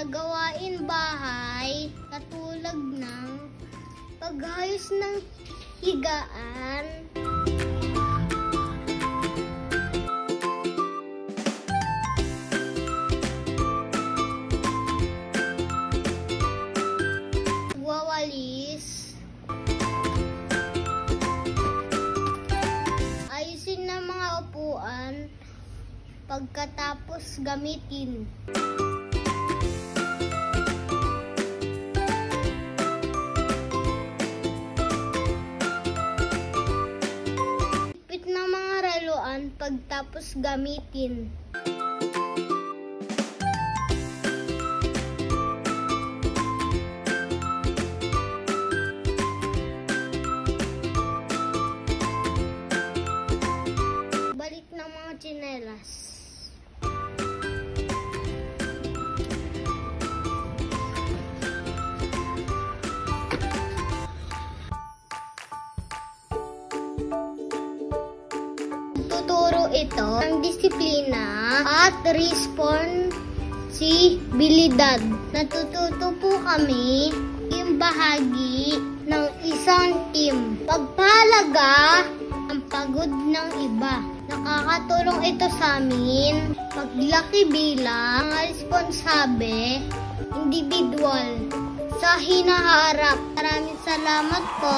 gawain bahay katulad ng paghayos ng higaan, wawalis, ayusin ng mga upuan pagkatapos gamitin. Ng mga reloan pagtapos gamitin. Balik ng mga tsinelas. Tuturo ito ng disiplina at responsibilidad. Natututo po kami yung bahagi ng isang team. Pagpahalaga ang pagod ng iba. Nakakatulong ito sa amin paglaki bilang responsable individual sa hinaharap. Maraming salamat po.